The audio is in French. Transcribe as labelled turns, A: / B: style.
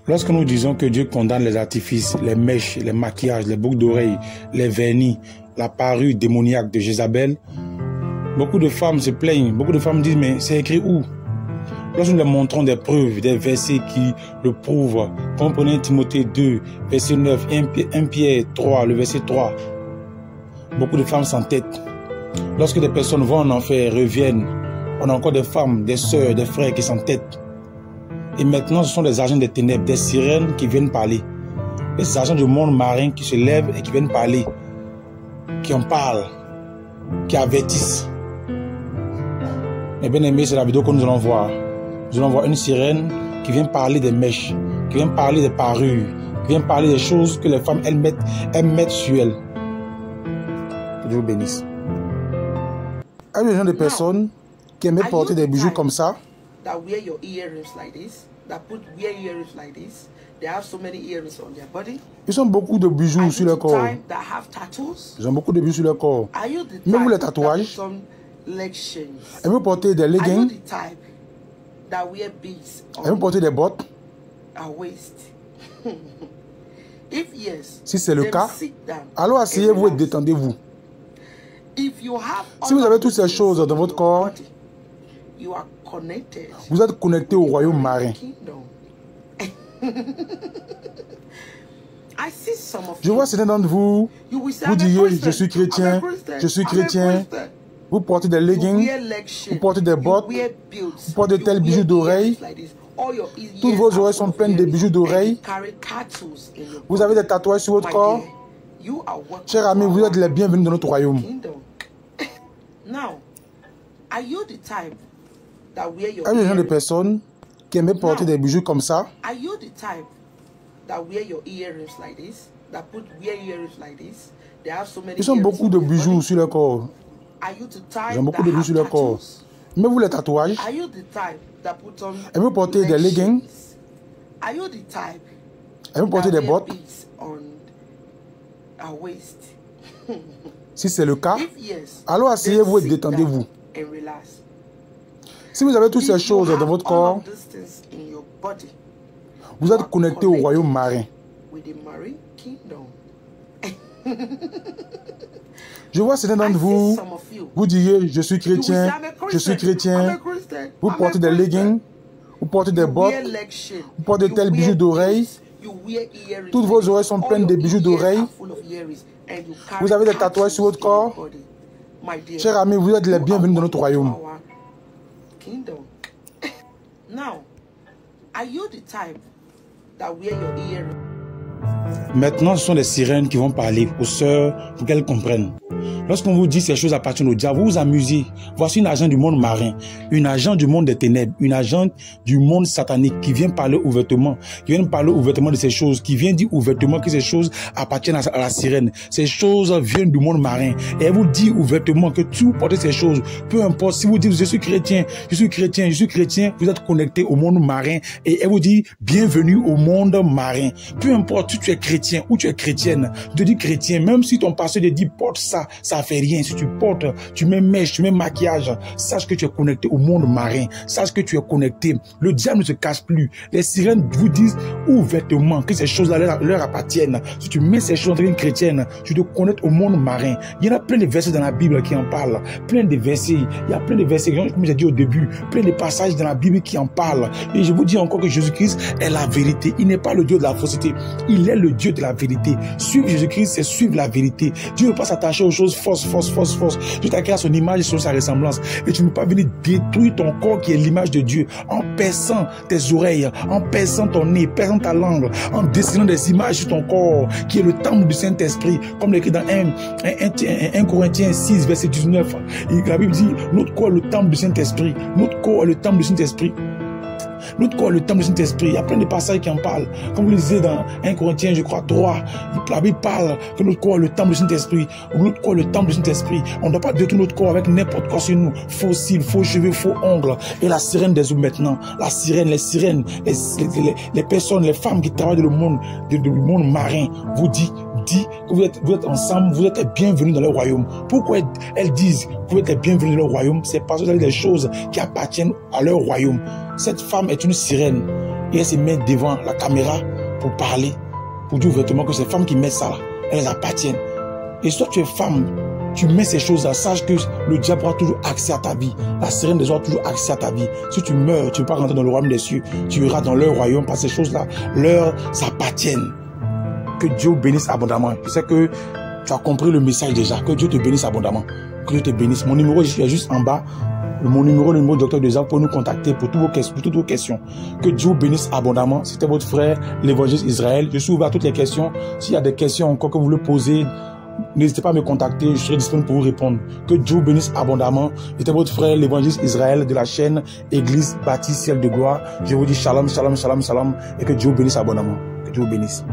A: Lorsque nous disons que Dieu condamne les artifices, les mèches, les maquillages, les boucles d'oreilles, les vernis, la parure démoniaque de Jézabel, beaucoup de femmes se plaignent, beaucoup de femmes disent mais c'est écrit où? Lorsque nous leur montrons des preuves, des versets qui le prouvent, comprenez Timothée 2, verset 9, 1 Pierre 3, le verset 3, beaucoup de femmes s'entêtent. Lorsque des personnes vont en enfer, reviennent, on a encore des femmes, des sœurs, des frères qui s'entêtent. Et maintenant, ce sont des agents des ténèbres, des sirènes qui viennent parler. Des agents du monde marin qui se lèvent et qui viennent parler. Qui en parlent. Qui avertissent. Mais bien aimé, c'est la vidéo que nous allons voir. Nous allons voir une sirène qui vient parler des mèches, qui vient parler des parures, qui vient parler des choses que les femmes, elles mettent sur elles. Que Dieu vous bénisse. Il y a des gens de personnes qui aiment porter des bijoux comme ça.
B: That wear your earrings like this, that wear earrings like this. They have so many earrings on their body.
A: Ils ont beaucoup de bijoux sur leur corps. Ils ont beaucoup de bijoux sur leur corps. Même les tatouages. Et vous portez des leggings. Et vous portez des bottes. Si c'est le cas, alors asseyez-vous et détendez-vous. Si vous avez toutes ces choses dans votre corps, vous êtes connecté au royaume marin. Je vois certains d'entre vous, vous diriez, je suis chrétien, je suis chrétien. Vous portez des leggings, vous portez des bottes, vous portez de tels bijoux d'oreilles. Toutes vos oreilles sont pleines de bijoux d'oreilles. Vous avez des tatouages sur votre corps. Chers amis, vous êtes les bienvenus dans notre royaume. Il y a des gens de personnes qui aiment porter des bijoux comme ça. Ils ont beaucoup de bijoux sur leur corps. Ils ont beaucoup de bijoux sur leur corps. Mais vous les tatouages. Et vous portez des leggings. Et vous portez des bottes. Si c'est le cas, alors asseyez-vous et détendez-vous. Si vous avez toutes ces choses dans votre corps, vous êtes connecté au royaume marin. Je vois certains d'entre vous, vous diriez, je suis chrétien, je suis chrétien. Vous portez des leggings, vous portez des bottes, vous portez de tels bijoux d'oreilles. Toutes vos oreilles sont pleines de bijoux d'oreilles. Vous avez des tatouages sur votre corps. Chers amis, vous êtes les bienvenus dans notre royaume. Maintenant, ce sont les sirènes qui vont parler aux sœurs pour qu'elles comprennent. Lorsqu'on vous dit ces choses appartiennent au diable, vous vous amusez. Voici une agent du monde marin, une agent du monde des ténèbres, une agent du monde satanique qui vient parler ouvertement, de ces choses, qui vient dire ouvertement que ces choses appartiennent à la sirène. Ces choses viennent du monde marin. Et elle vous dit ouvertement que si vous portez ces choses, peu importe, si vous dites je suis chrétien, je suis chrétien, je suis chrétien, vous êtes connecté au monde marin. Et elle vous dit bienvenue au monde marin. Peu importe si tu es chrétien ou tu es chrétienne, tu te dis chrétien, même si ton pasteur te dit porte ça, ça fait rien. Si tu portes, tu mets mèche, tu mets maquillage, sache que tu es connecté au monde marin. Sache que tu es connecté. Le diable ne se cache plus. Les sirènes vous disent ouvertement que ces choses-là leur appartiennent. Si tu mets ces choses en tant que chrétienne, tu te connectes au monde marin. Il y en a plein de versets dans la Bible qui en parlent. Plein de versets. Il y a plein de versets, comme j'ai dit au début, plein de passages dans la Bible qui en parlent. Et je vous dis encore que Jésus-Christ est la vérité. Il n'est pas le Dieu de la fausseté. Il est le Dieu de la vérité. Suivre Jésus-Christ, c'est suivre la vérité. Dieu ne peut pas s'attacher aux choses fausses. Dieu t'a créé à son image et sur sa ressemblance. Et tu ne peux pas venir détruire ton corps qui est l'image de Dieu en perçant tes oreilles, en perçant ton nez, perçant ta langue, en dessinant des images sur ton corps qui est le temple du Saint-Esprit, comme l'écrit dans 1 Corinthiens 6, verset 19. Et la Bible dit, notre corps est le temple du Saint-Esprit. Notre corps est le temple du Saint-Esprit. Notre corps est le temple du Saint-Esprit. Il y a plein de passages qui en parlent. Comme vous le disiez dans 1 Corinthiens, je crois, 3, la Bible parle que notre corps est le temple du Saint-Esprit. Notre corps est le temple du Saint-Esprit. On ne doit pas détruire notre corps avec n'importe quoi sur nous. Faux cils, faux cheveux, faux ongles. Et la sirène des eaux maintenant. La sirène, les sirènes, les personnes, les femmes qui travaillent dans le monde, du monde marin, vous dit que vous êtes ensemble, vous êtes bienvenus dans le royaume. Pourquoi elles disent que vous êtes bienvenus dans le royaume? C'est parce que vous avez des choses qui appartiennent à leur royaume. Cette femme est une sirène. Et elle se met devant la caméra pour parler, pour dire ouvertement que ces femmes qui mettent ça là, elles appartiennent. Et si toi tu es femme, tu mets ces choses-là, sache que le diable aura toujours accès à ta vie. La sirène des eaux aura toujours accès à ta vie. Si tu meurs, tu ne peux pas rentrer dans le royaume des cieux. Tu iras dans leur royaume parce que ces choses-là, leur s'appartiennent. Que Dieu bénisse abondamment. Je sais que tu as compris le message déjà. Que Dieu te bénisse abondamment. Que Dieu te bénisse. Mon numéro est juste en bas. Mon numéro, le numéro du Dr Deza, pour nous contacter pour toutes vos questions. Que Dieu vous bénisse abondamment. C'était votre frère, l'évangéliste Israël. Je suis ouvert à toutes les questions. S'il y a des questions encore que vous voulez poser, n'hésitez pas à me contacter. Je serai disponible pour vous répondre. Que Dieu vous bénisse abondamment. C'était votre frère, l'évangéliste Israël de la chaîne Église Baptiste Ciel de Gloire. Je vous dis shalom, shalom, shalom, shalom. Et que Dieu vous bénisse abondamment. Que Dieu vous bénisse.